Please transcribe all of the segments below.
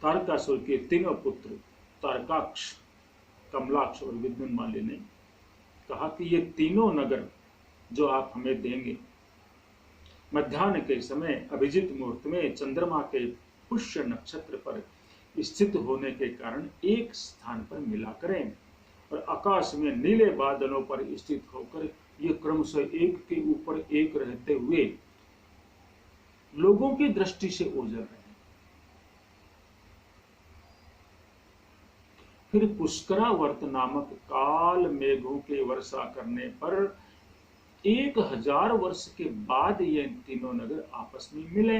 तारकासुर के तीनों पुत्र तारकाक्ष, कमलाक्ष और विद्युन्माली ने कहा कि ये तीनों नगर जो आप हमें देंगे, मध्याह्न के समय अभिजित मुहूर्त में चंद्रमा के पुष्य नक्षत्र पर स्थित होने के कारण एक स्थान पर मिला करें और आकाश में नीले बादलों पर स्थित होकर ये क्रमशः एक के ऊपर एक रहते हुए लोगों की दृष्टि से ओझल रहे। फिर पुष्करावर्त नामक काल मेघों के वर्षा करने पर 1000 वर्ष के बाद ये तीनों नगर आपस में मिले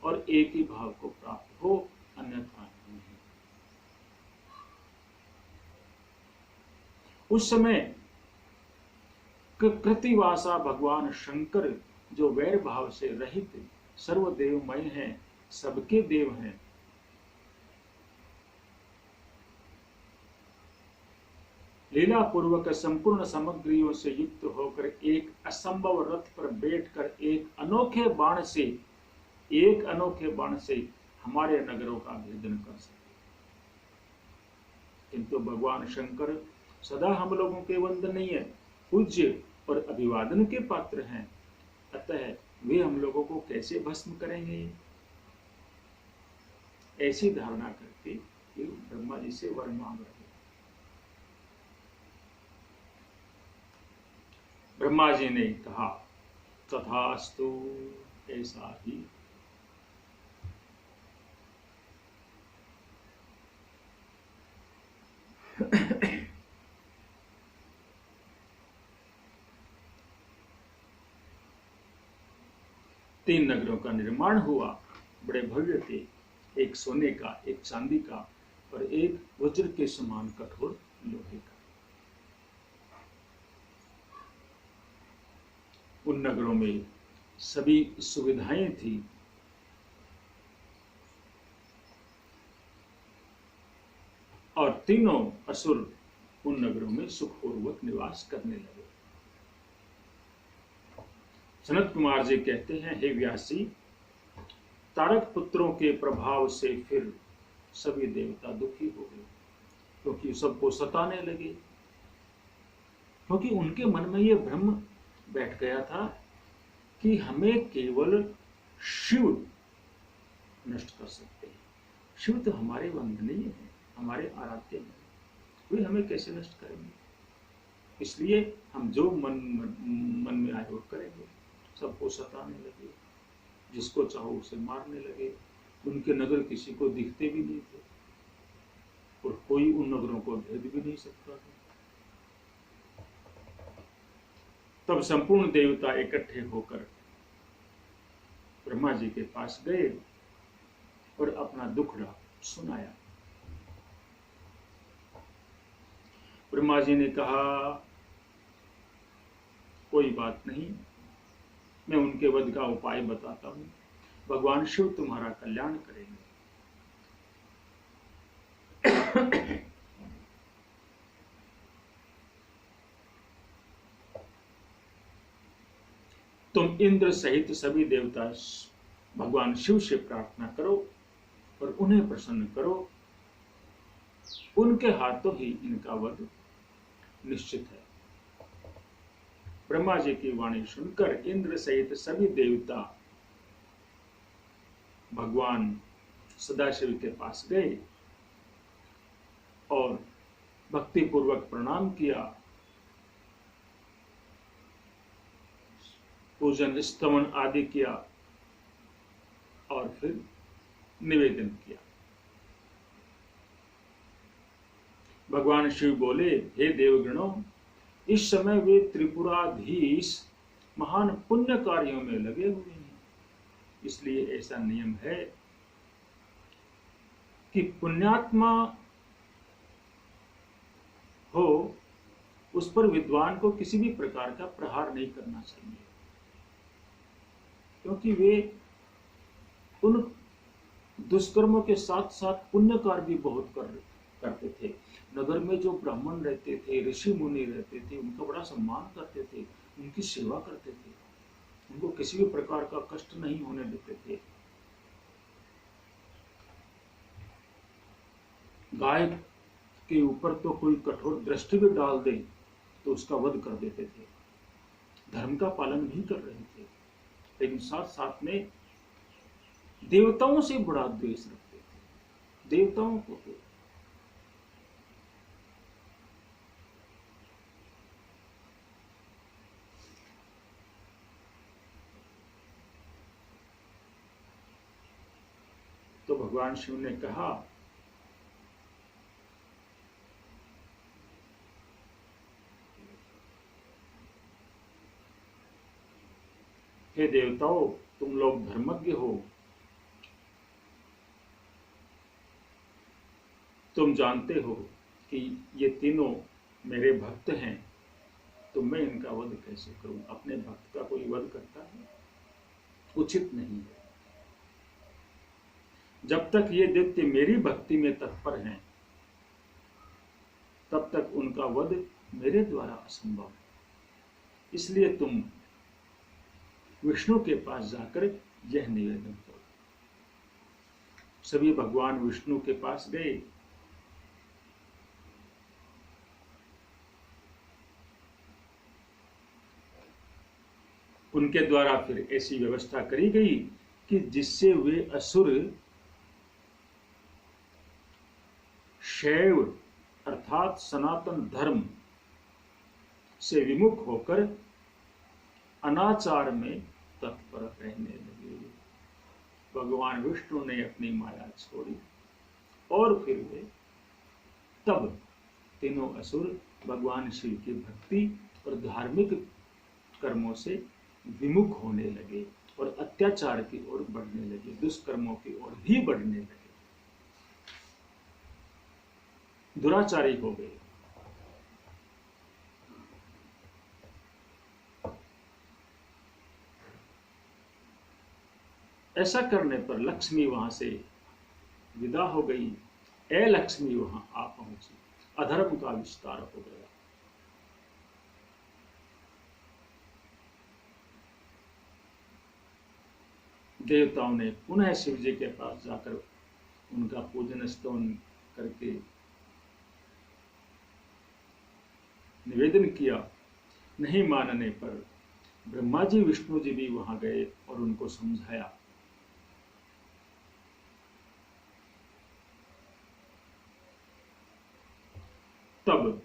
और एक ही भाव को प्राप्त हो, अन्यथा नहीं। उस समय कृतिवासा भगवान शंकर जो वैर भाव से रहित सर्वदेवमय हैं, सबके देव हैं, लीला पूर्वक संपूर्ण सामग्रियों से युक्त होकर एक असंभव रथ पर बैठकर एक अनोखे बाण से हमारे नगरों का भेदन कर सके। किंतु भगवान शंकर सदा हम लोगों के वंदनीय, पूज्य और अभिवादन के पात्र हैं, अतः वे हम लोगों को कैसे भस्म करेंगे? ऐसी धारणा करके ब्रह्मा जी से वर मांग रहे। ब्रह्मा जी ने कहा, तथास्तु, ऐसा ही। तीन नगरों का निर्माण हुआ, बड़े भव्य थे, एक सोने का, एक चांदी का और एक वज्र के समान कठोर लोहे का। उन नगरों में सभी सुविधाएं थी और तीनों असुर उन नगरों में सुखपूर्वक निवास करने लगे। सनत कुमार जी कहते हैं, हे व्यास जी, तारक पुत्रों के प्रभाव से फिर सभी देवता दुखी हो गए, क्योंकि सबको सताने लगे, क्योंकि उनके मन में यह भ्रम बैठ गया था कि हमें केवल शिव नष्ट कर सकते हैं। शिव तो हमारे वंदनीय हैं, हमारे आराध्य हैं, वे हमें कैसे नष्ट करेंगे? इसलिए हम जो मन में आए वो करेंगे। सबको सताने लगे, जिसको चाहो उसे मारने लगे। उनके नगर किसी को दिखते भी नहीं थे और कोई उन नगरों को भेद भी नहीं सकता था। तब संपूर्ण देवता इकट्ठे होकर ब्रह्मा जी के पास गए और अपना दुखड़ा सुनाया। ब्रह्मा जी ने कहा, कोई बात नहीं, मैं उनके वध का उपाय बताता हूं, भगवान शिव तुम्हारा कल्याण करेंगे। तुम इंद्र सहित सभी देवता भगवान शिव से प्रार्थना करो और उन्हें प्रसन्न करो, उनके हाथों ही इनका वध निश्चित है। ब्रह्मा जी की वाणी सुनकर इंद्र सहित सभी देवता भगवान सदाशिव के पास गए और भक्ति पूर्वक प्रणाम किया, पूजन स्तवन आदि किया और फिर निवेदन किया। भगवान शिव बोले, हे देवगणों, इस समय वे त्रिपुराधीश महान पुण्य कार्यों में लगे हुए हैं, इसलिए ऐसा नियम है कि पुण्यात्मा हो उस पर विद्वान को किसी भी प्रकार का प्रहार नहीं करना चाहिए, क्योंकि वे उन दुष्कर्मों के साथ साथ पुण्य कार्य भी बहुत करते थे। नगर में जो ब्राह्मण रहते थे, ऋषि मुनि रहते थे, उनका बड़ा सम्मान करते थे, उनकी सेवा करते थे, उनको किसी भी प्रकार का कष्ट नहीं होने देते थे। गाय के ऊपर तो कोई कठोर दृष्टि भी डाल दे तो उसका वध कर देते थे, धर्म का पालन भी कर रहे थे, लेकिन साथ साथ में देवताओं से बड़ा द्वेष रखते थे, देवताओं को तो भगवान शिव ने कहा, हे देवताओं, तुम लोग धर्मज्ञ हो, तुम जानते हो कि ये तीनों मेरे भक्त हैं, तो मैं इनका वध कैसे करूं? अपने भक्त का कोई वध करता है? उचित नहीं है। जब तक ये दैत्य मेरी भक्ति में तत्पर हैं, तब तक उनका वध मेरे द्वारा असंभव है। इसलिए तुम विष्णु के पास जाकर यह निवेदन करो। सभी भगवान विष्णु के पास गए। उनके द्वारा फिर ऐसी व्यवस्था करी गई कि जिससे वे असुर शैव अर्थात सनातन धर्म से विमुख होकर अनाचार में तत्पर रहने लगे। भगवान विष्णु ने अपनी माया छोड़ी और फिर वे तब तीनों असुर भगवान शिव की भक्ति और धार्मिक कर्मों से विमुख होने लगे और अत्याचार की ओर बढ़ने लगे, दुष्कर्मों की ओर भी बढ़ने लगे, दुराचारी हो गए। ऐसा करने पर लक्ष्मी वहां से विदा हो गई। लक्ष्मी वहां आ पहुंची, अधर्म का विस्तार हो गया। देवताओं ने पुनः शिव जी के पास जाकर उनका पूजन स्तवन करके निवेदन किया। नहीं मानने पर ब्रह्मा जी विष्णु जी भी वहां गए और उनको समझाया। तब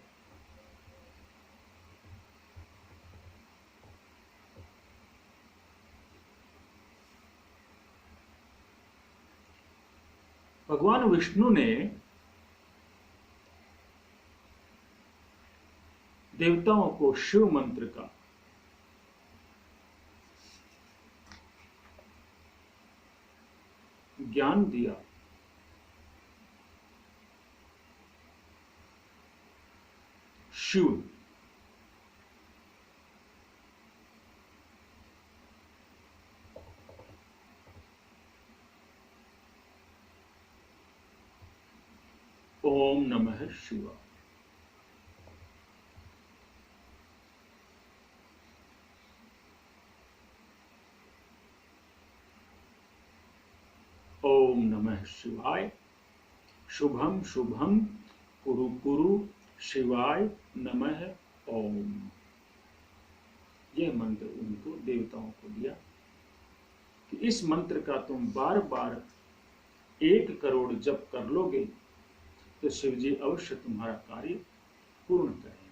भगवान विष्णु ने देवताओं को शिव मंत्र का ज्ञान दिया। शिव ओम नमः शिवाय। ओम नमः शिवाय। शुभम शुभम कुरु कुरु शिवाय नमः ओम। यह मंत्र उनको देवताओं को दिया कि इस मंत्र का तुम बार बार 1 करोड़ जप कर लोगे तो शिवजी अवश्य तुम्हारा कार्य पूर्ण करेंगे।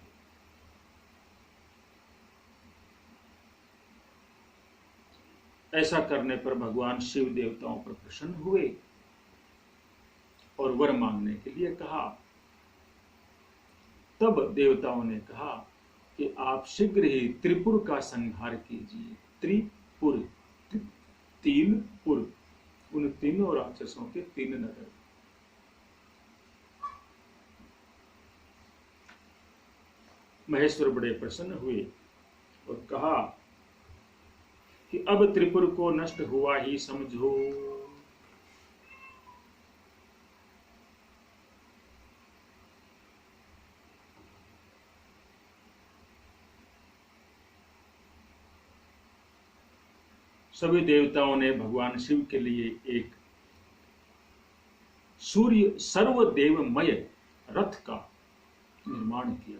ऐसा करने पर भगवान शिव देवताओं पर प्रसन्न हुए और वर मांगने के लिए कहा। तब देवताओं ने कहा कि आप शीघ्र ही त्रिपुर का संहार कीजिए। त्रिपुर, 3 पुर, उन तीनों राक्षसों के 3 नगर। महेश्वर बड़े प्रसन्न हुए और कहा कि अब त्रिपुर को नष्ट हुआ ही समझो। सभी देवताओं ने भगवान शिव के लिए एक सूर्य सर्वदेवमय रथ का निर्माण किया।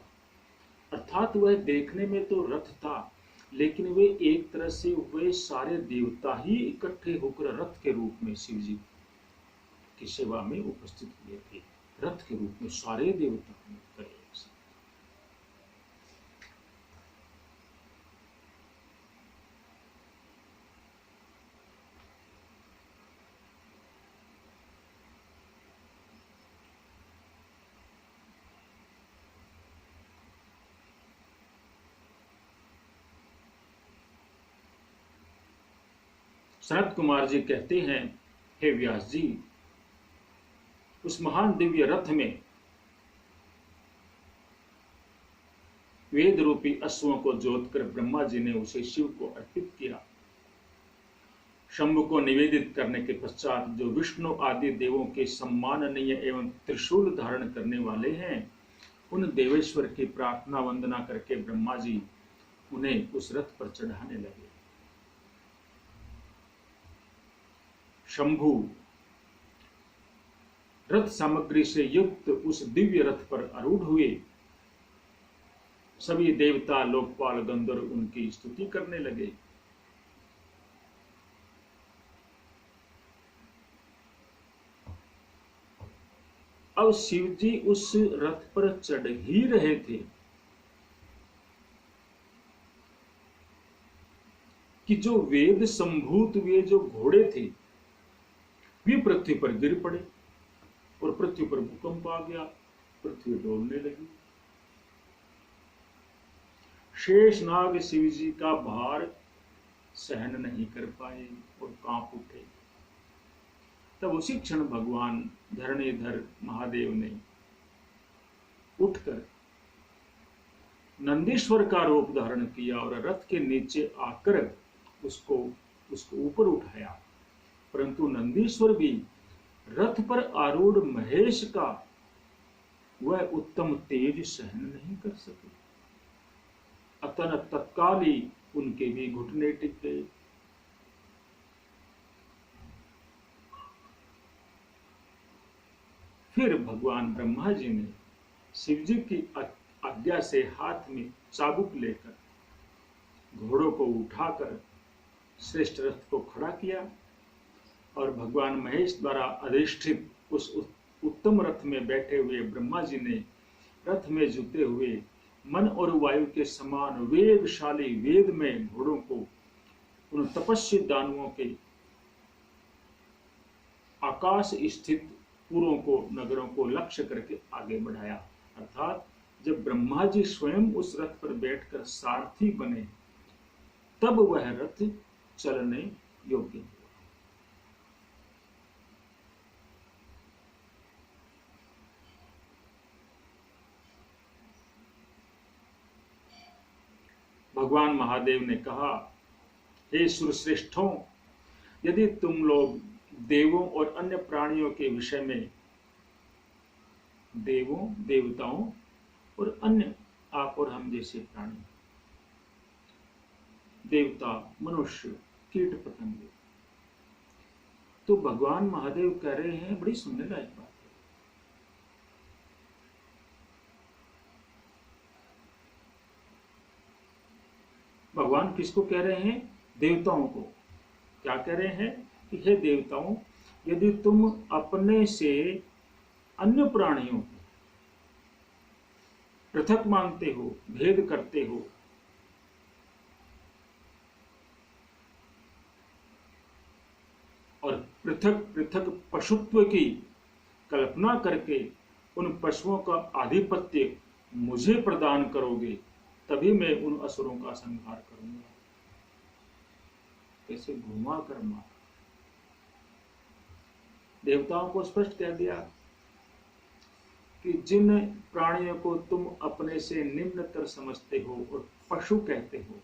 अर्थात वह देखने में तो रथ था, लेकिन वे एक तरह से वे सारे देवता ही इकट्ठे होकर रथ के रूप में शिव जी की सेवा में उपस्थित हुए थे। रथ के रूप में सारे देवता करे। सनत कुमार जी कहते हैं, हे व्यास जी, उस महान दिव्य रथ में वेद रूपी अश्वों को जोतकर ब्रह्मा जी ने उसे शिव को अर्पित किया। शंभु को निवेदित करने के पश्चात जो विष्णु आदि देवों के सम्माननीय एवं त्रिशूल धारण करने वाले हैं, उन देवेश्वर की प्रार्थना वंदना करके ब्रह्मा जी उन्हें उस रथ पर चढ़ाने लगे। शंभु रथ सामग्री से युक्त उस दिव्य रथ पर आरूढ़ हुए। सभी देवता, लोकपाल, गंधर्व उनकी स्तुति करने लगे। अब शिव जी उस रथ पर चढ़ ही रहे थे कि जो वेद संभूत वे जो घोड़े थे वे पृथ्वी पर गिर पड़े और पृथ्वी पर भूकंप आ गया, पृथ्वी डोलने लगी। शेषनाग शिव जी का भार सहन नहीं कर पाए और कांप उठे। तब उसी क्षण भगवान धरणीधर महादेव ने उठकर नंदीश्वर का रूप धारण किया और रथ के नीचे आकर उसको ऊपर उठाया। परंतु नंदीश्वर भी रथ पर आरूढ़ महेश का वह उत्तम तेज सहन नहीं कर सके। अतः तत्काल ही उनके भी घुटने टिक गए। फिर भगवान ब्रह्मा जी ने शिव जी की आज्ञा से हाथ में चाबुक लेकर घोड़ों को उठाकर श्रेष्ठ रथ को खड़ा किया और भगवान महेश द्वारा अधिष्ठित उस उत्तम रथ में बैठे हुए ब्रह्मा जी ने रथ में जुते हुए मन और वायु के समान वेगशाली वेद में घोड़ों को उन तपस्वी दानवों के आकाश स्थित पुरों को, नगरों को लक्ष्य करके आगे बढ़ाया। अर्थात जब ब्रह्मा जी स्वयं उस रथ पर बैठकर सारथी बने, तब वह रथ चलने योग्य हुआ। भगवान महादेव ने कहा, हे सुरश्रेष्ठों, यदि तुम लोग देवों और अन्य प्राणियों के विषय में, देवों, देवताओं और अन्य आप और हम जैसे प्राणी, देवता, मनुष्य, कीट पतंगे, तो भगवान महादेव कह रहे हैं, बड़ी सुनने लायक बात है। भगवान किसको कह रहे हैं? देवताओं को। क्या कह रहे हैं कि हे देवताओं, यदि तुम अपने से अन्य प्राणियों को पृथक मानते हो, भेद करते हो, और पृथक पृथक पशुत्व की कल्पना करके उन पशुओं का आधिपत्य मुझे प्रदान करोगे, तभी मैं उन असुरों का संहार करूंगा। कैसे घुमा कर मारा। देवताओं को स्पष्ट कह दिया कि जिन प्राणियों को तुम अपने से निम्नतर समझते हो और पशु कहते हो,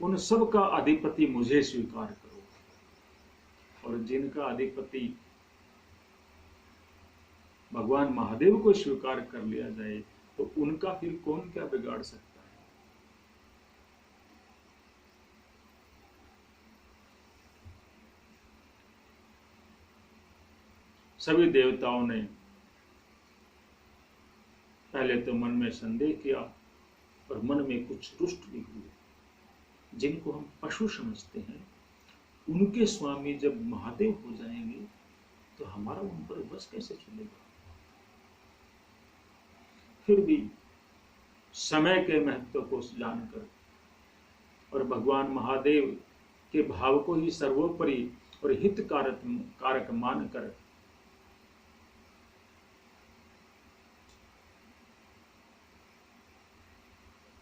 उन सब का अधिपति मुझे स्वीकार करो। और जिनका अधिपति भगवान महादेव को स्वीकार कर लिया जाए, तो उनका फिर कौन क्या बिगाड़ सकता है। सभी देवताओं ने पहले तो मन में संदेह किया और मन में कुछ रुष्ट भी हुए। जिनको हम पशु समझते हैं, उनके स्वामी जब महादेव हो जाएंगे तो हमारा उन पर बस कैसे चलेगा। फिर भी समय के महत्व को जानकर और भगवान महादेव के भाव को ही सर्वोपरि और हित कारक मानकर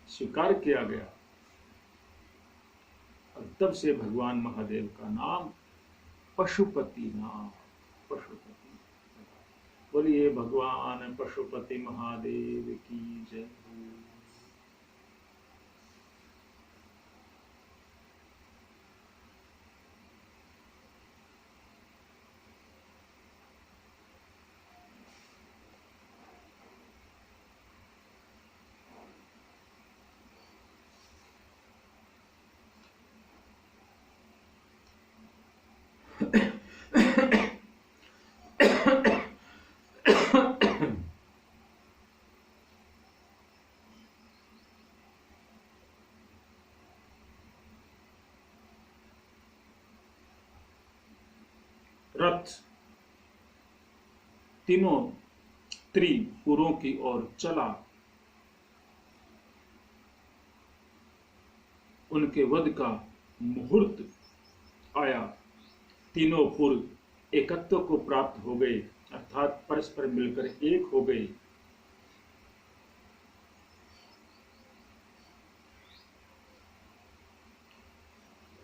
स्वीकार किया गया। और तब से भगवान महादेव का नाम पशुपति नाम, पशुपति। बोलिए भगवान पशुपति महादेव की जय हो। रथ तीनों त्रिपुरों की ओर चला। उनके वध का मुहूर्त आया। तीनों पुर एकत्व को प्राप्त हो गए, अर्थात परस्पर मिलकर एक हो गए।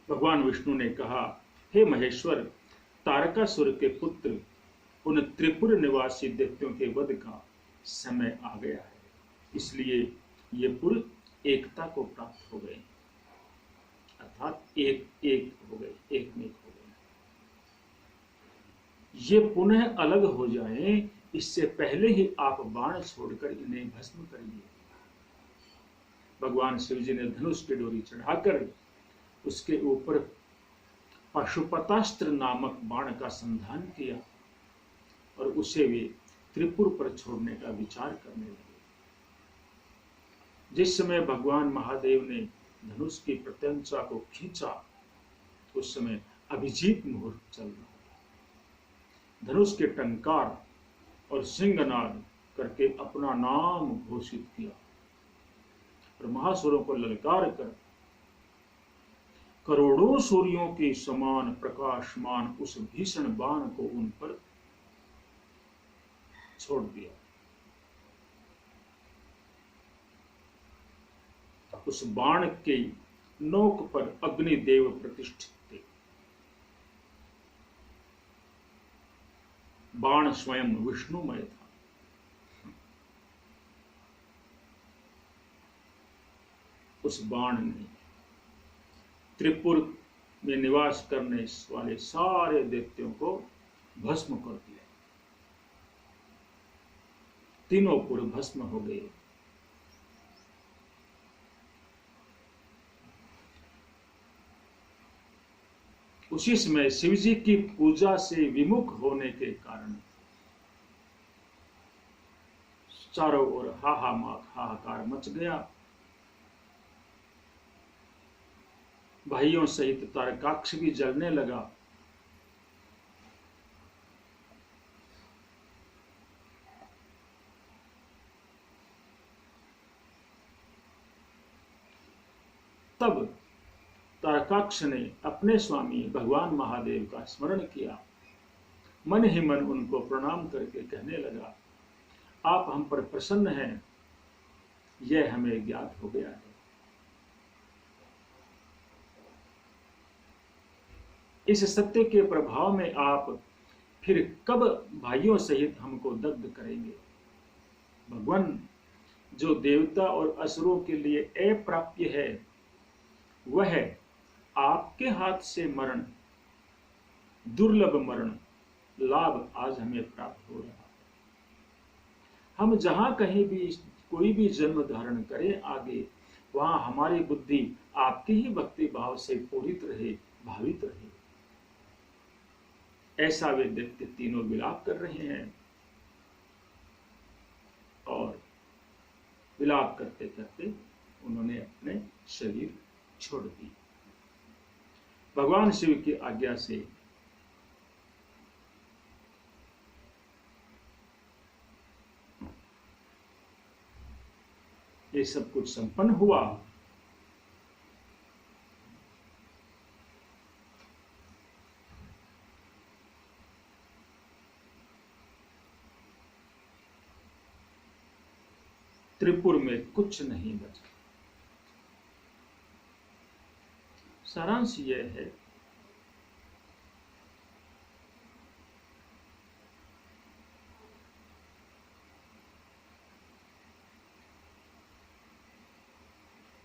भगवान विष्णु ने कहा, हे महेश्वर, तारकासुर के पुत्र उन त्रिपुर निवासी दैत्यों के वध का समय आ गया है, इसलिए ये पुर एकता को प्राप्त हो गए, अर्थात एक एक हो गए, एक में हो गए। ये पुनः अलग हो जाएं, इससे पहले ही आप बाण छोड़कर इन्हें भस्म करिए। भगवान शिव जी ने धनुष की डोरी चढ़ाकर उसके ऊपर पाशुपतास्त्र नामक बाण का संधान किया और उसे वे त्रिपुर पर छोड़ने का विचार करने लगे। जिस समय भगवान महादेव ने धनुष की प्रत्यंचा को खींचा, उस समय अभिजीत मुहूर्त चल रहा था। धनुष के टंकार और सिंहनाद करके अपना नाम घोषित किया और महासुरों को ललकार कर करोड़ों सूर्यों के समान प्रकाशमान उस भीषण बाण को उन पर छोड़ दिया। उस बाण के नोक पर अग्निदेव प्रतिष्ठित थे। बाण स्वयं विष्णुमय था। उस बाण ने त्रिपुर में निवास करने वाले सारे दैत्यों को भस्म कर दिया। तीनों पुर भस्म हो गए। उसी समय शिवजी की पूजा से विमुख होने के कारण चारों ओर हाहाकार मच गया। भाइयों सहित तारकाक्ष भी जलने लगा। तब तारकाक्ष ने अपने स्वामी भगवान महादेव का स्मरण किया। मन ही मन उनको प्रणाम करके कहने लगा, आप हम पर प्रसन्न हैं, यह हमें ज्ञात हो गया है। इस सत्य के प्रभाव में आप फिर कब भाइयों सहित हमको दग्ध करेंगे। भगवान, जो देवता और असुरों के लिए अप्राप्य है, वह आपके हाथ से मरण, दुर्लभ मरण लाभ आज हमें प्राप्त हो रहा है। हम जहां कहीं भी कोई भी जन्म धारण करें आगे, वहां हमारी बुद्धि आपके ही भक्ति भाव से पूरित रहे, भावित रहे। ऐसा वे देखते तीनों विलाप कर रहे हैं और विलाप करते करते उन्होंने अपने शरीर छोड़ दी। भगवान शिव की आज्ञा से ये सब कुछ संपन्न हुआ। त्रिपुर में कुछ नहीं बचा। सारांश यह है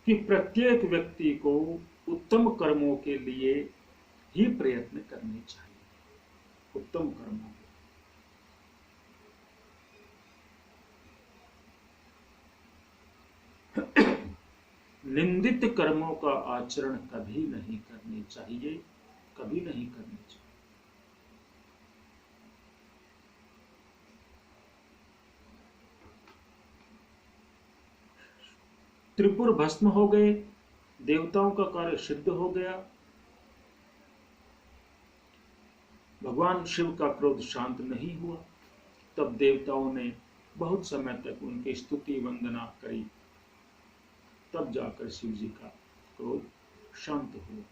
कि प्रत्येक व्यक्ति को उत्तम कर्मों के लिए ही प्रयत्न करने चाहिए। उत्तम कर्मों के निंदित कर्मों का आचरण कभी नहीं करनी चाहिए, कभी नहीं करनी चाहिए। त्रिपुर भस्म हो गए, देवताओं का कार्य सिद्ध हो गया। भगवान शिव का क्रोध शांत नहीं हुआ। तब देवताओं ने बहुत समय तक उनकी स्तुति वंदना करी, तब जाकर शिव जी का क्रोध शांत हुआ।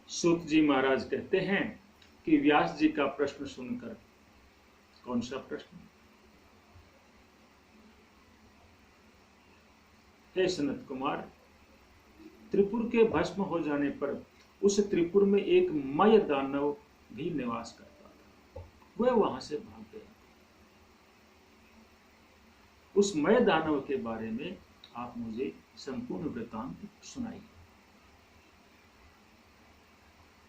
सूत जी महाराज कहते हैं कि व्यास जी का प्रश्न सुनकर, कौन सा प्रश्न? हे सनत कुमार, त्रिपुर के भस्म हो जाने पर उस त्रिपुर में एक मय दानव भी निवास करता था। वह वहां से भाग गया। उस मय दानव के बारे में आप मुझे संपूर्ण वृतांत सुनाइए।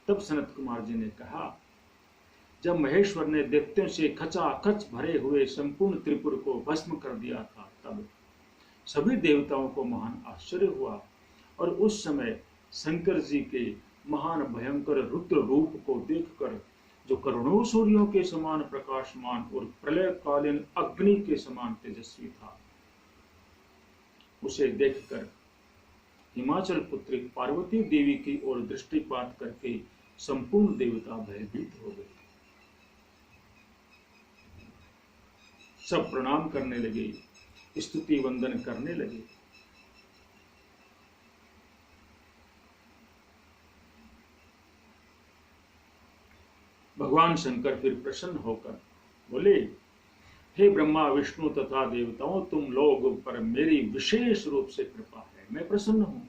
तब सनत कुमार जी ने कहा, जब महेश्वर ने दैत्यों से खचाखच भरे हुए संपूर्ण त्रिपुर को भस्म कर दिया था, तब सभी देवताओं को महान आश्चर्य हुआ और उस समय शंकर जी के महान भयंकर रुद्र रूप को देखकर, जो करोड़ों सूर्यों के समान प्रकाशमान और प्रलयकालीन अग्नि के समान तेजस्वी था, उसे देखकर हिमाचल पुत्री पार्वती देवी की ओर दृष्टिपात करके संपूर्ण देवता भयभीत हो गए। सब प्रणाम करने लगे, स्तुति वंदन करने लगे। भगवान शंकर फिर प्रसन्न होकर बोले, हे ब्रह्मा विष्णु तथा देवताओं, तुम लोग पर मेरी विशेष रूप से कृपा है। मैं प्रसन्न हूं,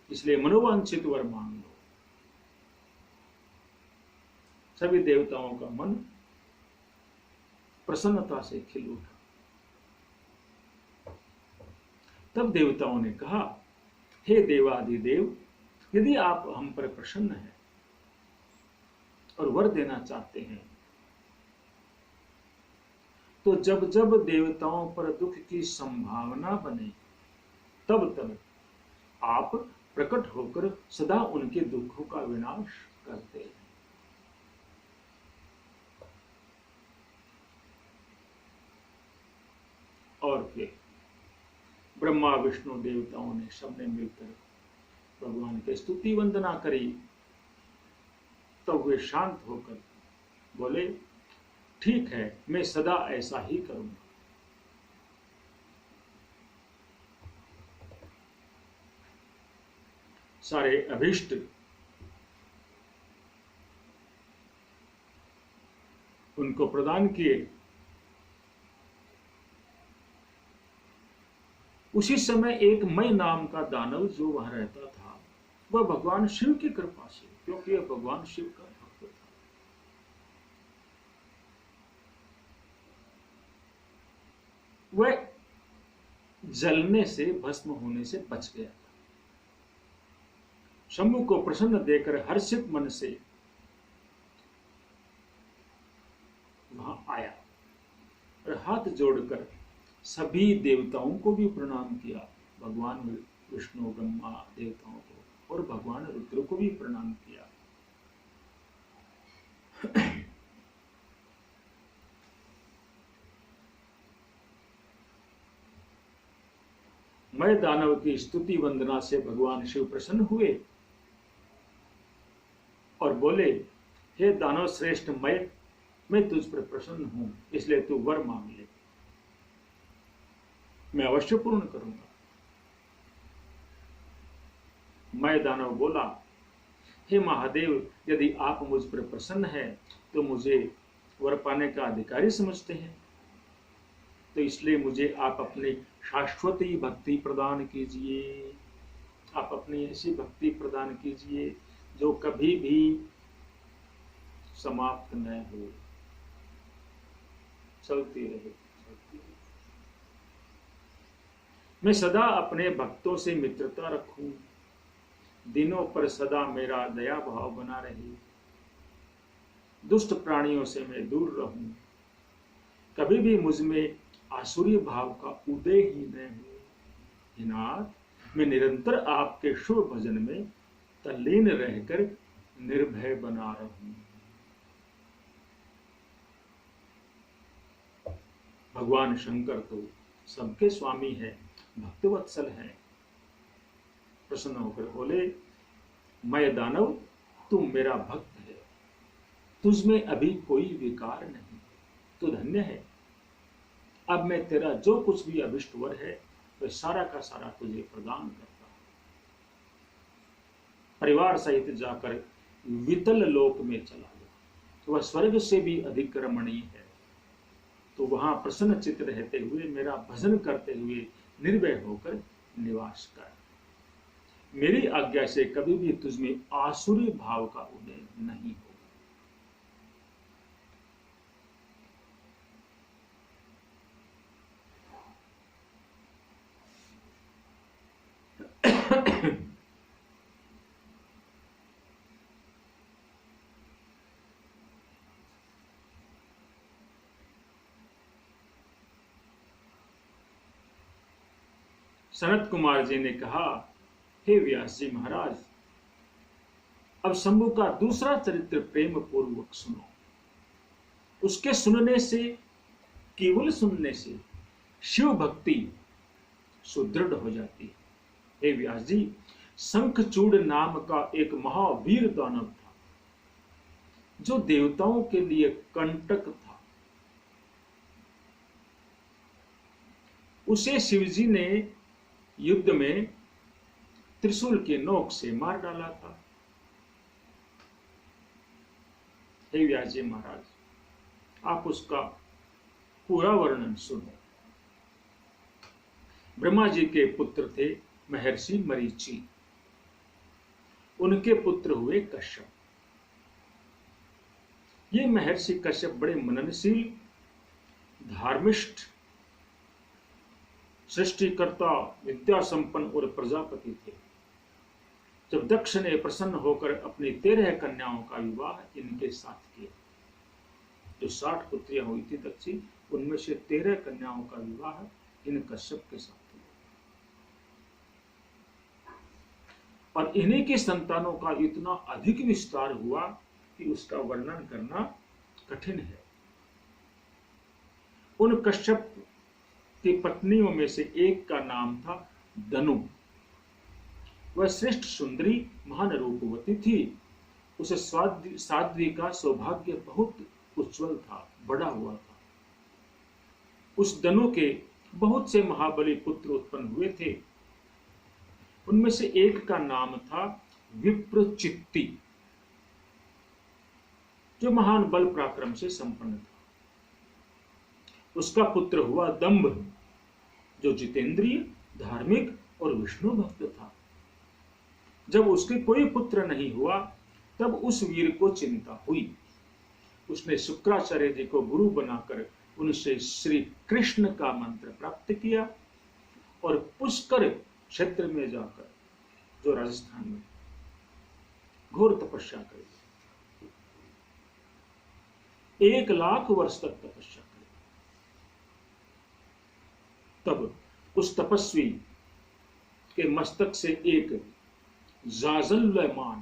इसलिए मनोवांछित वर मांग लो। सभी देवताओं का मन प्रसन्नता से खिल उठा। तब देवताओं ने कहा, हे देवाधिदेव, यदि आप हम पर प्रसन्न हैं और वर देना चाहते हैं, तो जब जब देवताओं पर दुख की संभावना बने, तब तब आप प्रकट होकर सदा उनके दुखों का विनाश करते हैं। और फिर ब्रह्मा विष्णु देवताओं ने सबने मिलकर भगवान की स्तुति वंदना करी। तब वे शांत होकर बोले, ठीक है, मैं सदा ऐसा ही करूंगा। सारे अभीष्ट उनको प्रदान किए। उसी समय एक मय नाम का दानव जो वहां रहता था, वह भगवान शिव की कृपा से, क्योंकि वह भगवान शिव का भक्त था, वह जलने से, भस्म होने से बच गया था। शंभु को प्रसन्न देकर हर्षित मन से वहां आया और हाथ जोड़कर सभी देवताओं को भी प्रणाम किया, भगवान विष्णु ब्रह्मा देवताओं को और भगवान रुद्र को भी प्रणाम किया। मैं दानव की स्तुति वंदना से भगवान शिव प्रसन्न हुए और बोले, हे दानव श्रेष्ठ, मैं तुझ पर प्रसन्न हूं, इसलिए तू वर मांग ले, मैं अवश्य पूर्ण करूंगा। मैं दानव बोला, हे महादेव, यदि आप मुझ पर प्रसन्न हैं तो मुझे वर पाने का अधिकारी समझते हैं, तो इसलिए मुझे आप अपनी शाश्वती भक्ति प्रदान कीजिए। आप अपनी ऐसी भक्ति प्रदान कीजिए जो कभी भी समाप्त न हो, चलती रहे। मैं सदा अपने भक्तों से मित्रता रखूं, दिनों पर सदा मेरा दया भाव बना रहे, दुष्ट प्राणियों से मैं दूर रहूं, कभी भी मुझ में आसुरी भाव का उदय ही न हो। हे नाथ, मैं निरंतर आपके शुभ भजन में तल्लीन रहकर निर्भय बना रहूं। भगवान शंकर तो सबके स्वामी है, भक्तवत्सल है। प्रसन्न होकर बोले, मैं दानव, तुम मेरा भक्त है, तुझमें अभी कोई विकार नहीं, तो धन्य है। अब मैं तेरा जो कुछ भी अभिष्ट वर है वह सारा का सारा तुझे प्रदान करता हूं। परिवार सहित जाकर वितल लोक में चला गया, तो वह स्वर्ग से भी अधिक रमणीय है, तो वहां प्रसन्न चित्त रहते हुए मेरा भजन करते हुए निर्भय होकर निवास कर। मेरी आज्ञा से कभी भी तुझमें आसुरी भाव का उदय नहीं हो। सनत कुमार जी ने कहा, हे व्यास जी महाराज, अब शंभु का दूसरा चरित्र प्रेम पूर्वक सुनो। उसके सुनने से, केवल सुनने से शिव भक्ति सुदृढ़ हो जाती है। हे व्यास जी, शंखचूड़ नाम का एक महावीर दानव था जो देवताओं के लिए कंटक था। उसे शिवजी ने युद्ध में त्रिशूल के नोक से मार डाला था। हे व्यास जी महाराज, आप उसका पूरा वर्णन सुनो। ब्रह्मा जी के पुत्र थे महर्षि मरीचि, उनके पुत्र हुए कश्यप। ये महर्षि कश्यप बड़े मननशील, धार्मिष्ठ, सृष्टिकर्ता, विद्या संपन्न और प्रजापति थे। जब दक्ष ने प्रसन्न होकर अपनी 13 कन्याओं का विवाह इनके साथ किया, जो 60 पुत्रियां हुई थी दक्षी, उनमें से 13 कन्याओं का विवाह इन कश्यप के साथ हुआ। और इन्हीं की संतानों का इतना अधिक विस्तार हुआ कि उसका वर्णन करना कठिन है। उन कश्यप की पत्नियों में से एक का नाम था दनु। वह श्रेष्ठ सुंदरी महान रूपवती थी। उसे साध्वी का सौभाग्य बहुत उज्जवल था, बड़ा हुआ था। उस दनु के बहुत से महाबली पुत्र उत्पन्न हुए थे। उनमें से एक का नाम था विप्रचित्ति, जो महान बल पराक्रम से संपन्न था। उसका पुत्र हुआ दंभ, जो जितेंद्रिय, धार्मिक और विष्णु भक्त था। जब उसके कोई पुत्र नहीं हुआ, तब उस वीर को चिंता हुई। उसने शुक्राचार्य जी को गुरु बनाकर उनसे श्री कृष्ण का मंत्र प्राप्त किया और पुष्कर क्षेत्र में जाकर, जो राजस्थान में, घोर तपस्या करी। 1,00,000 वर्ष तक तपस्या करी। तब उस तपस्वी के मस्तक से एक जाजल्यमान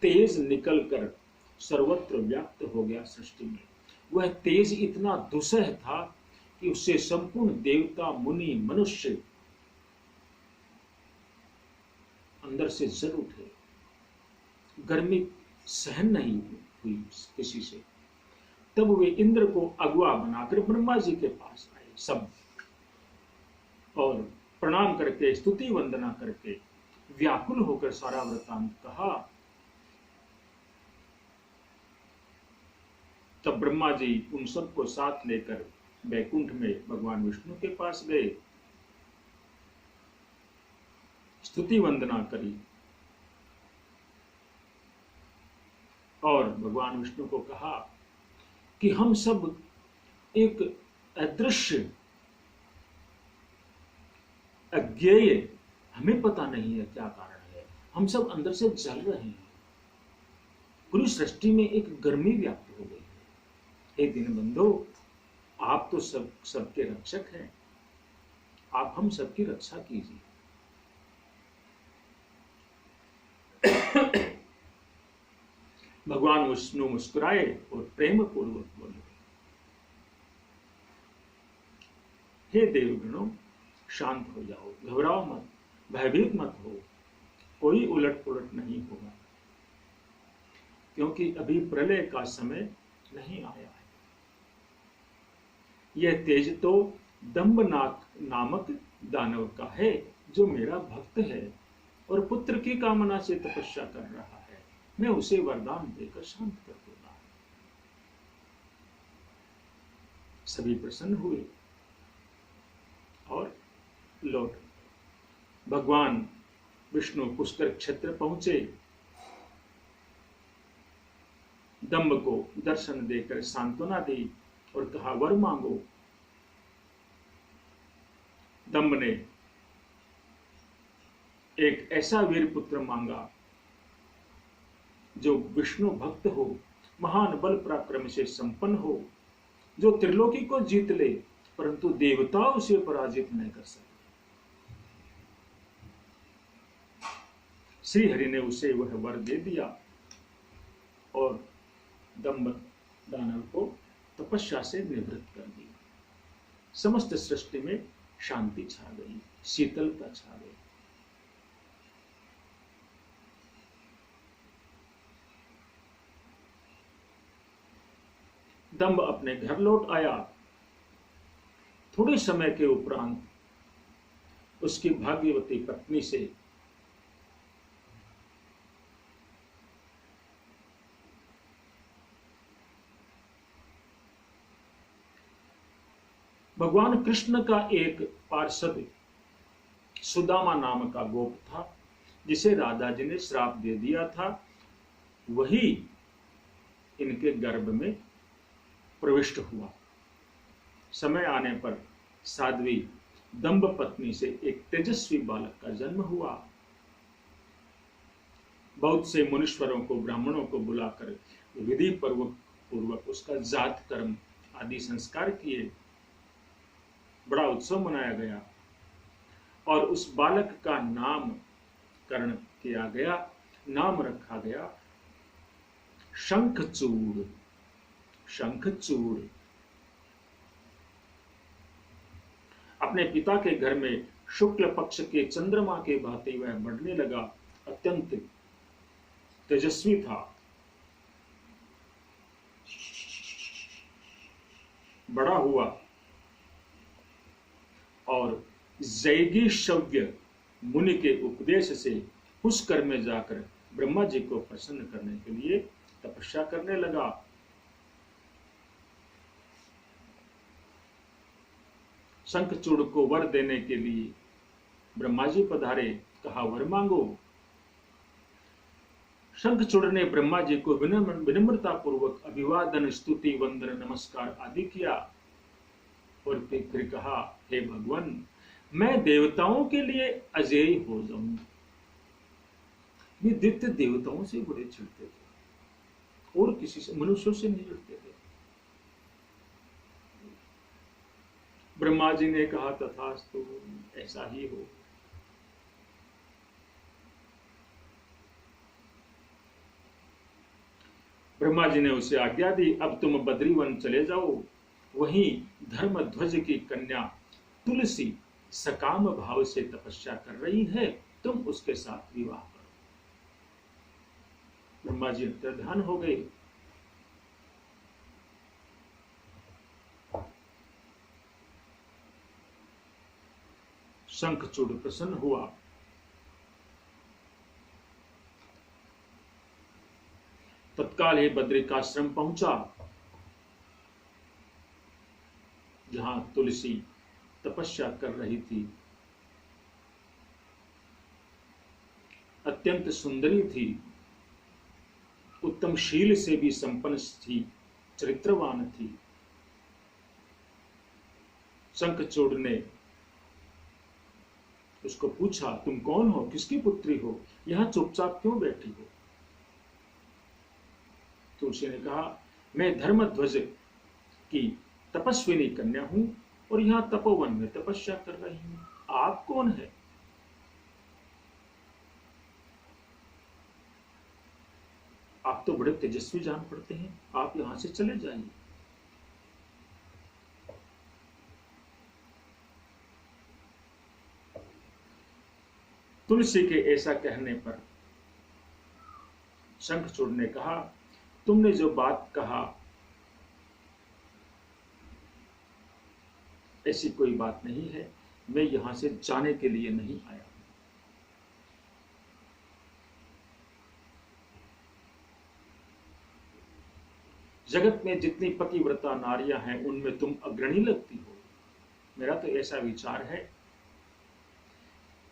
तेज निकलकर सर्वत्र व्याप्त हो गया सृष्टि में। वह तेज इतना दुस्सह था कि उससे संपूर्ण देवता, मुनि, मनुष्य अंदर से जल उठे। गर्मी सहन नहीं हुई किसी से। तब वे इंद्र को अगुआ बनाकर ब्रह्मा जी के पास आए सब, और प्रणाम करके, स्तुति वंदना करके, व्याकुल होकर सारा वृतांत कहा। तब ब्रह्मा जी उन सबको साथ लेकर वैकुंठ में भगवान विष्णु के पास गए, स्तुति वंदना करी और भगवान विष्णु को कहा कि हम सब एक अदृश्य, अज्ञेय, हमें पता नहीं है क्या कारण है, हम सब अंदर से जल रहे हैं। पूरी सृष्टि में एक गर्मी व्याप्त हो गई है। हे दीनबंधो, आप तो सबके रक्षक हैं, आप हम सबकी रक्षा कीजिए। भगवान विष्णु मुस्कुराए और प्रेम पूर्वक बोले, हे देवगणों, शांत हो जाओ, घबराओ मत, भयभीत मत हो, कोई उलट पुलट नहीं होगा, क्योंकि अभी प्रलय का समय नहीं आया है। यह तेज तो दंभनाक नामक दानव का है, जो मेरा भक्त है और पुत्र की कामना से तपस्या कर रहा है। मैं उसे वरदान देकर शांत कर दूंगा। सभी प्रसन्न हुए और लौट। भगवान विष्णु पुष्कर क्षेत्र पहुंचे, दंभ को दर्शन देकर सांत्वना दी और कहा, वर मांगो। दंभ ने एक ऐसा वीर पुत्र मांगा जो विष्णु भक्त हो, महान बल पराक्रम से संपन्न हो, जो त्रिलोकी को जीत ले, परंतु देवता उसे पराजित नहीं कर सके। श्री हरि ने उसे वह वर दे दिया और दंभ दानव को तपस्या से निवृत्त कर दिया। समस्त सृष्टि में शांति छा गई, शीतलता छा गई। दंभ अपने घर लौट आया। थोड़े समय के उपरांत उसकी भाग्यवती पत्नी से भगवान कृष्ण का एक पार्षद सुदामा नाम का गोप था, जिसे राधा जी ने श्राप दे दिया था। वही इनके गर्भ में प्रविष्ट हुआ। समय आने पर साध्वी दंभ पत्नी से एक तेजस्वी बालक का जन्म हुआ। बहुत से मुनीश्वरों को, ब्राह्मणों को बुलाकर विधि पूर्वक उसका जात कर्म आदि संस्कार किए। बड़ा उत्सव मनाया गया और उस बालक का नामकरण किया गया। नाम रखा गया शंखचूड़। शंखचूड़। अपने पिता के घर में शुक्ल पक्ष के चंद्रमा के भांति वह बढ़ने लगा। अत्यंत तेजस्वी था, बड़ा हुआ और जैगीषव्य मुनि के उपदेश से पुष्कर में जाकर ब्रह्मा जी को प्रसन्न करने के लिए तपस्या करने लगा। शंखचूड़ को वर देने के लिए ब्रह्मा जी पधारे, कहा, वर मांगो। शंखचूड़ ने ब्रह्मा जी को विनम्रता पूर्वक अभिवादन, स्तुति, वंदन, नमस्कार आदि किया और फिर कहा, हे भगवान, मैं देवताओं के लिए अजेय हो जाऊं। ये दैत्य देवताओं से बड़े चिढ़ते थे और किसी से, मनुष्यों से नहीं लड़ते थे। ब्रह्मा जी ने कहा तथास्तु, ऐसा ही हो। ब्रह्मा जी ने उसे आज्ञा दी, अब तुम बद्रीवन चले जाओ, वहीं धर्मध्वज की कन्या तुलसी सकाम भाव से तपस्या कर रही है, तुम उसके साथ विवाह करो। ब्रह्मा जी अंतर्ध्यान हो गए। शंखचूड़ प्रसन्न हुआ। तत्काल ही बद्रिकाश्रम पहुंचा, जहां तुलसी तपस्या कर रही थी। अत्यंत सुंदरी थी, उत्तम शील से भी संपन्न थी, चरित्रवान थी। शंखचूड़ ने उसको पूछा, तुम कौन हो, किसकी पुत्री हो, यहां चुपचाप क्यों बैठी हो? तुलसी ने कहा, मैं धर्मध्वज की तपस्विनी कन्या हूं और यहां तपोवन में तपस्या कर रही हूं। आप कौन है? आप तो बड़े तेजस्वी जान पड़ते हैं, आप यहां से चले जाइए। तुलसी के ऐसा कहने पर शंखचूड़ ने कहा, तुमने जो बात कहा ऐसी कोई बात नहीं है, मैं यहां से जाने के लिए नहीं आया। जगत में जितनी पतिव्रता नारियां हैं उनमें तुम अग्रणी लगती हो। मेरा तो ऐसा विचार है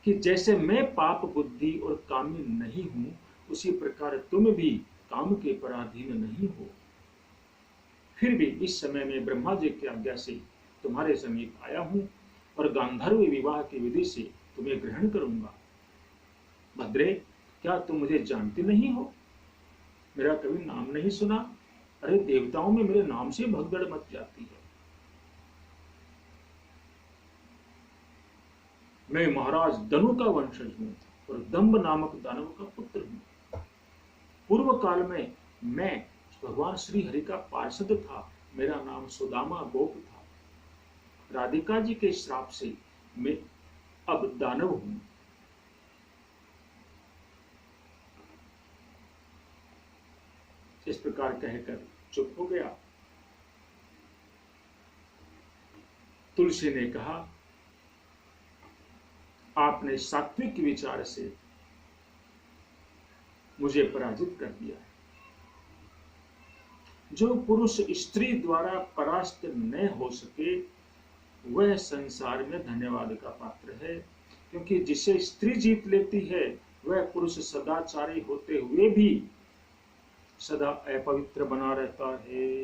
कि जैसे मैं पाप बुद्धि और कामी नहीं हूं, उसी प्रकार तुम भी काम के पराधीन नहीं हो। फिर भी इस समय में ब्रह्मा जी की आज्ञा से तुम्हारे समीप आया हूं और गांधर्व विवाह की विधि से तुम्हें ग्रहण करूंगा। भद्रे, क्या तुम मुझे जानते नहीं हो? मेरा कभी नाम नहीं सुना? अरे देवताओं में मेरे नाम से भगदड़ मच जाती है। मैं महाराज दनु का वंशज हूं और दंभ नामक दानव का पुत्र हूं। पूर्व काल में मैं भगवान श्री हरि का पार्षद था। मेरा नाम सुदामा गोप था। राधिका जी के श्राप से मैं अब दानव हूं। इस प्रकार कहकर चुप हो गया। तुलसी ने कहा, आपने सात्विक विचार से मुझे पराजित कर दिया है। जो पुरुष स्त्री द्वारा परास्त न हो सके वह संसार में धन्यवाद का पात्र है, क्योंकि जिसे स्त्री जीत लेती है वह पुरुष सदाचारी होते हुए भी सदा अपवित्र बना रहता है।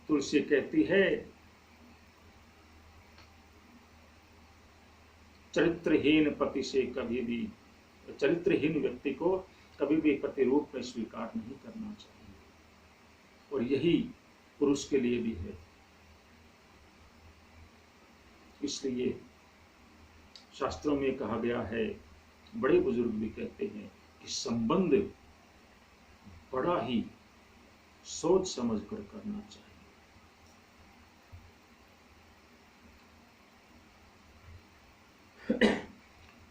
तुलसी कहती है, चरित्रहीन पति से कभी भी, चरित्रहीन व्यक्ति को कभी भी पति रूप में स्वीकार नहीं करना चाहिए, और यही पुरुष के लिए भी है। इसलिए शास्त्रों में कहा गया है, बड़े बुजुर्ग भी कहते हैं कि संबंध बड़ा ही सोच समझ कर करना चाहिए।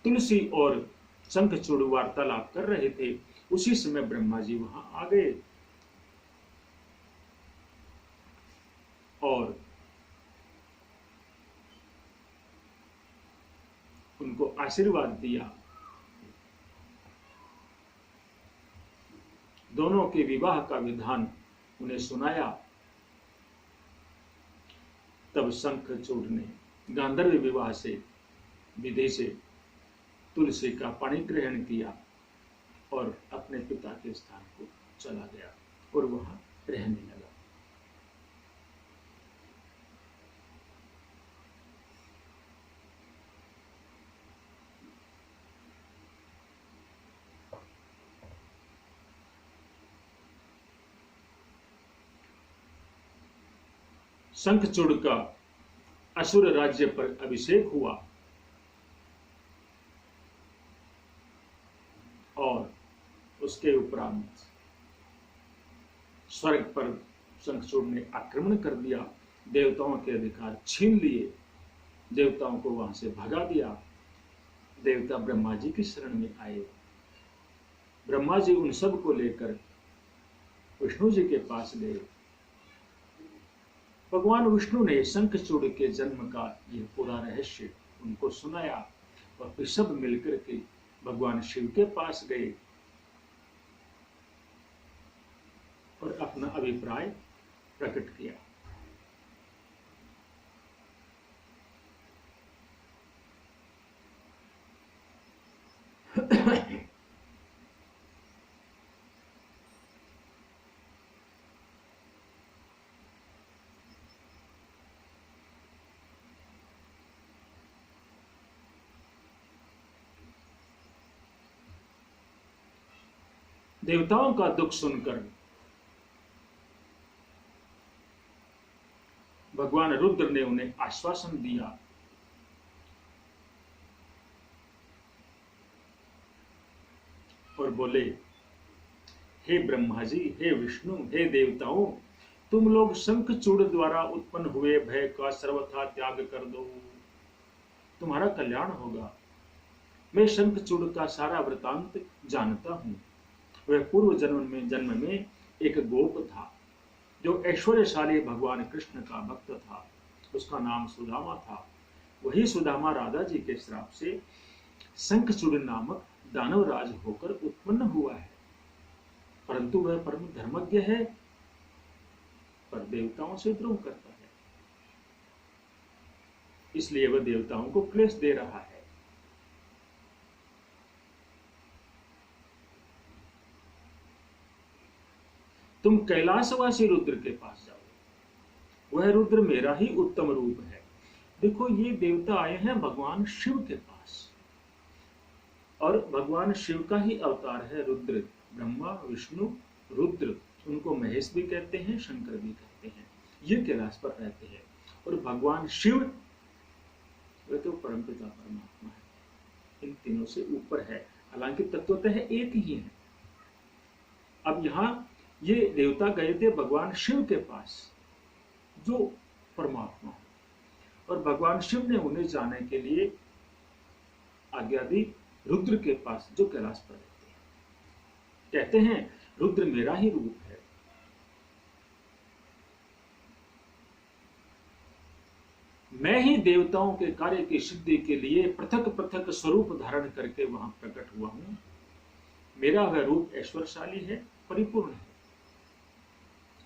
तुलसी और शंखचूड़ वार्तालाप कर रहे थे। उसी समय ब्रह्मा जी वहां आ गए और उनको आशीर्वाद दिया। दोनों के विवाह का विधान उन्हें सुनाया। तब शंखचूड़ ने गांधर्व विवाह से विधि से तुलसी का पाणिग्रहण किया और अपने पिता के स्थान को चला गया और वहां रहने लगा। शंखचूड़ का असुर राज्य पर अभिषेक हुआ और उसके उपरांत स्वर्ग पर शंखचूड़ ने आक्रमण कर दिया, देवताओं के अधिकार छीन लिए, देवताओं को वहां से भगा दिया। देवता ब्रह्मा जी की शरण में आए। ब्रह्मा जी उन सब को लेकर विष्णु जी के पास गए। भगवान विष्णु ने शंखचूड़ के जन्म का यह पूरा रहस्य उनको सुनाया और फिर सब मिलकर के भगवान शिव के पास गए और अपना अभिप्राय प्रकट किया। देवताओं का दुख सुनकर भगवान रुद्र ने उन्हें आश्वासन दिया और बोले, हे ब्रह्मा जी, हे विष्णु, हे देवताओं, तुम लोग शंखचूड़ द्वारा उत्पन्न हुए भय का सर्वथा त्याग कर दो, तुम्हारा कल्याण होगा। मैं शंखचूड़ का सारा वृतांत जानता हूं। वह पूर्व जन्म में एक गोप था जो ऐश्वर्यशाली भगवान कृष्ण का भक्त था। उसका नाम सुदामा था। वही सुदामा राधा जी के श्राप से शंखचूड़ नामक दानवराज होकर उत्पन्न हुआ है, परंतु वह परम धर्मज्ञ है, पर देवताओं से द्रोह करता है, इसलिए वह देवताओं को क्लेश दे रहा है। तुम कैलाशवासी रुद्र के पास जाओ, वह रुद्र मेरा ही उत्तम रूप है। देखो, ये देवता आए हैं भगवान शिव के पास, और भगवान शिव का ही अवतार है रुद्र। ब्रह्मा, विष्णु, रुद्र, उनको महेश भी कहते हैं, शंकर भी कहते हैं। ये कैलाश पर रहते हैं। और भगवान शिव वह तो परमपिता परमात्मा है, इन तीनों से ऊपर है, हालांकि तत्वतः एक ही है। अब यहाँ ये देवता गए थे भगवान शिव के पास जो परमात्मा है, और भगवान शिव ने उन्हें जाने के लिए आज्ञा दी रुद्र के पास जो कैलाश पर रहते हैं। कहते हैं रुद्र मेरा ही रूप है। मैं ही देवताओं के कार्य की सिद्धि के लिए पृथक पृथक स्वरूप धारण करके वहां प्रकट हुआ हूं। मेरा वह रूप ऐश्वर्यशाली है, परिपूर्ण है,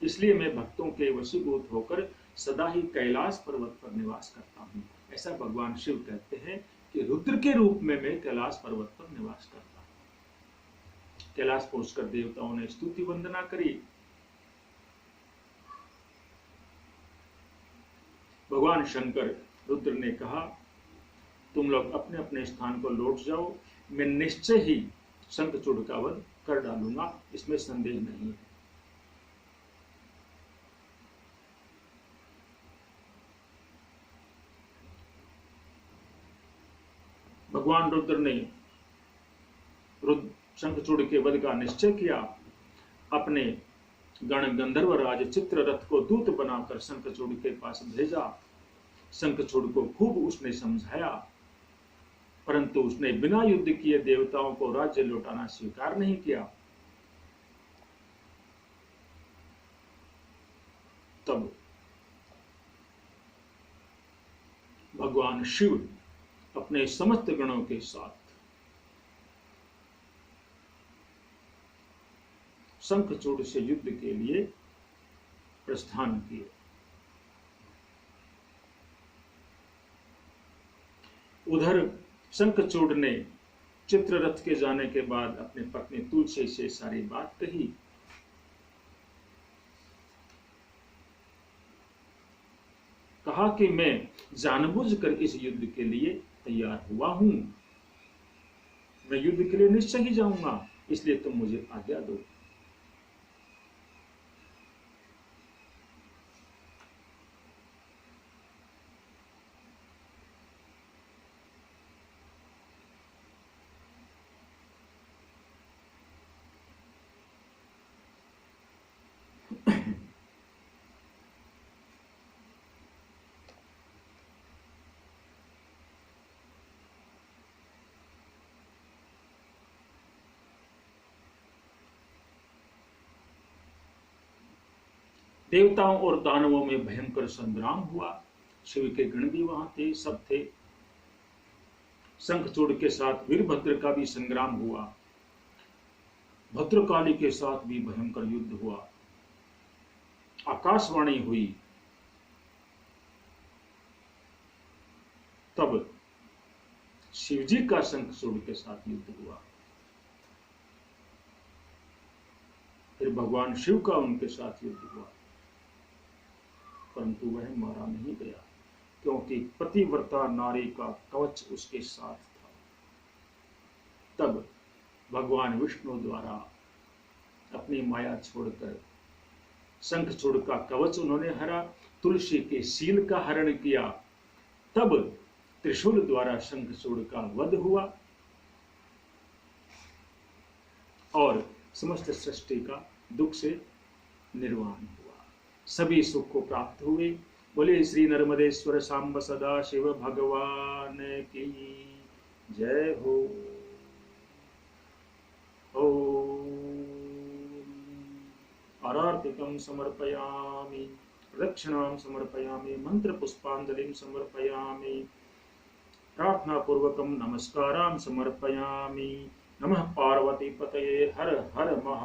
इसलिए मैं भक्तों के वशीभूत होकर सदा ही कैलाश पर्वत पर निवास करता हूं। ऐसा भगवान शिव कहते हैं कि रुद्र के रूप में मैं कैलाश पर्वत पर निवास करता हूं। कैलाश पहुंचकर देवताओं ने स्तुति वंदना करी। भगवान शंकर रुद्र ने कहा, तुम लोग अपने अपने स्थान को लौट जाओ, मैं निश्चय ही शंखचूड़ का वध कर डालूंगा, इसमें संदेह नहीं है। भगवान रुद्र ने शंखचूड़ के वध का निश्चय किया। अपने गण गंधर्व राज चित्ररथ को दूत बनाकर शंखचूड़ के पास भेजा। शंखचूड़ को खूब उसने समझाया, परंतु उसने बिना युद्ध किए देवताओं को राज्य लौटाना स्वीकार नहीं किया। तब भगवान शिव अपने समस्त गणों के साथ शंखचूड़ से युद्ध के लिए प्रस्थान किए। उधर शंखचूड़ ने चित्ररथ के जाने के बाद अपनी पत्नी तुलसी से सारी बात कही। कहा कि मैं जानबूझकर इस युद्ध के लिए तैयार हुआ हूं, मैं युद्ध के लिए निश्चय ही जाऊंगा, इसलिए तुम मुझे आज्ञा दो। देवताओं और दानवों में भयंकर संग्राम हुआ। शिव के गण भी वहां थे, सब थे। शंखचूड़ के साथ वीरभद्र का भी संग्राम हुआ। भद्रकाली के साथ भी भयंकर युद्ध हुआ। आकाशवाणी हुई। तब शिवजी का शंखचूड़ के साथ युद्ध हुआ। फिर भगवान शिव का उनके साथ युद्ध हुआ, परंतु वह मारा नहीं गया, क्योंकि पतिव्रता नारी का कवच उसके साथ था। तब भगवान विष्णु द्वारा अपनी माया छोड़कर शंखचूड़ का कवच उन्होंने हरा, तुलसी के सील का हरण किया। तब त्रिशूल द्वारा शंखचूड़ का वध हुआ और समस्त सृष्टि का दुख से निर्वाण हुआ, सभी सुख को प्राप्त हुए। बोले श्री नर्मदेश्वर सांब सदा शिव भगवान की जय हो। आरार्तिकं समर्पयामि, प्रदक्षिणां समर्पयामि, मंत्र पुष्पांजलिं समर्पयामि, प्रार्थना पूर्वकं नमस्कारां समर्पयामि। नमः पार्वती पतये, हर हर महा